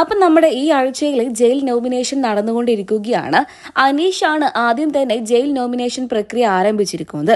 അപ്പം നമ്മുടെ ഈ ആഴ്ചയിൽ ജയിൽ നോമിനേഷൻ നടന്നുകൊണ്ടിരിക്കുകയാണ്. അനീഷാണ് ആദ്യം തന്നെ ജയിൽ നോമിനേഷൻ പ്രക്രിയ ആരംഭിച്ചിരിക്കുന്നത്.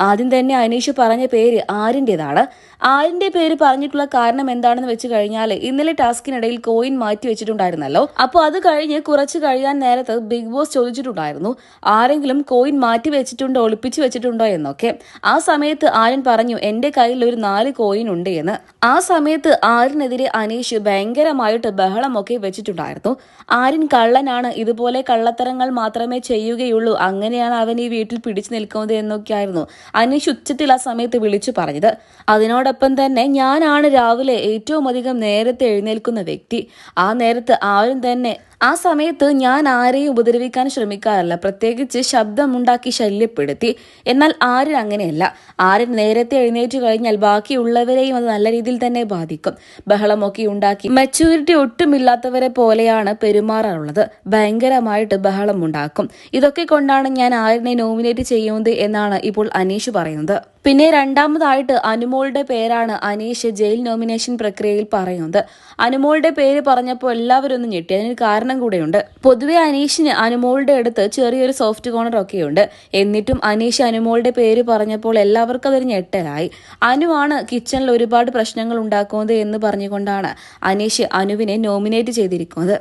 ആദ്യം തന്നെ അനീഷ് പറഞ്ഞ പേര് ആരിൻ്റെതാണ്. ആരിന്റെ പേര് പറഞ്ഞിട്ടുള്ള കാരണം എന്താണെന്ന് വെച്ച് കഴിഞ്ഞാൽ ഇന്നലെ ടാസ്കിനിടയിൽ കോയിൻ മാറ്റി വെച്ചിട്ടുണ്ടായിരുന്നല്ലോ. അപ്പോൾ അത് കഴിഞ്ഞ് കുറച്ച് കഴിയാൻ നേരത്ത് ബിഗ് ബോസ് ചോദിച്ചിട്ടുണ്ടായിരുന്നു, ആരെങ്കിലും കോയിൻ മാറ്റി വെച്ചിട്ടുണ്ടോ, ഒളിപ്പിച്ചു വെച്ചിട്ടുണ്ടോ എന്നൊക്കെ. ആ സമയത്ത് ആര്യൻ പറഞ്ഞു എന്റെ കയ്യിൽ ഒരു 4 കോയിൻ ഉണ്ട് എന്ന്. ആ സമയത്ത് ആര്യനെതിരെ അനീഷ് ഭയങ്കരമായിട്ട് ബഹളമൊക്കെ വെച്ചിട്ടുണ്ടായിരുന്നു. ആര്യൻ കള്ളനാണ്, ഇതുപോലെ കള്ളത്തരങ്ങൾ മാത്രമേ ചെയ്യുകയുള്ളൂ, അങ്ങനെയാണ് അവൻ ഈ വീട്ടിൽ പിടിച്ചു നിൽക്കുന്നത് എന്നൊക്കെയായിരുന്നു അനീഷ് ഉച്ചത്തിൽ ആ സമയത്ത് വിളിച്ചു പറഞ്ഞത്. അതിനോടൊപ്പം തന്നെ ഞാനാണ് രാവിലെ ഏറ്റവും അധികം നേരത്തെ എഴുന്നേൽക്കുന്ന വ്യക്തി. ആ നേരത്ത് ആരും തന്നെ ആ സമയത്ത് ഞാൻ ആരെയും ഉപദ്രവിക്കാൻ ശ്രമിക്കാറില്ല, പ്രത്യേകിച്ച് ശബ്ദമുണ്ടാക്കി ശല്യപ്പെടുത്തി. എന്നാൽ ആര്യൻ അങ്ങനെയല്ല. ആര്യൻ നേരത്തെ എഴുന്നേറ്റ് കഴിഞ്ഞാൽ ബാക്കിയുള്ളവരെയും അത് നല്ല രീതിയിൽ തന്നെ ബാധിക്കും. ബഹളമൊക്കെ ഉണ്ടാക്കി മെച്യൂരിറ്റി ഒട്ടുമില്ലാത്തവരെ പോലെയാണ് പെരുമാറാറുള്ളത്. ഭയങ്കരമായിട്ട് ബഹളം ഉണ്ടാക്കും. ഇതൊക്കെ കൊണ്ടാണ് ഞാൻ ആര്യനെ നോമിനേറ്റ് ചെയ്യുന്നത് എന്നാണ് ഇപ്പോൾ അനീഷ് പറയുന്നത്. പിന്നെ രണ്ടാമതായിട്ട് അനുമോളുടെ പേരാണ് അനീഷ് ജയിൽ നോമിനേഷൻ പ്രക്രിയയിൽ പറയുന്നത്. അനുമോളുടെ പേര് പറഞ്ഞപ്പോൾ എല്ലാവരും ഒന്ന് ഞെട്ടി. അതിനൊരു കാരണം കൂടെയുണ്ട്. പൊതുവെ അനീഷിന് അനുമോളുടെ അടുത്ത് ചെറിയൊരു സോഫ്റ്റ് കോർണർ ഒക്കെയുണ്ട്. എന്നിട്ടും അനീഷ് അനുമോളുടെ പേര് പറഞ്ഞപ്പോൾ എല്ലാവർക്കും അതൊരു ഞെട്ടലായി. അനുവാണ് കിച്ചണിൽ ഒരുപാട് പ്രശ്നങ്ങൾ ഉണ്ടാക്കുന്നത് എന്ന് പറഞ്ഞുകൊണ്ടാണ് അനീഷ് അനുവിനെ നോമിനേറ്റ് ചെയ്തിരിക്കുന്നത്.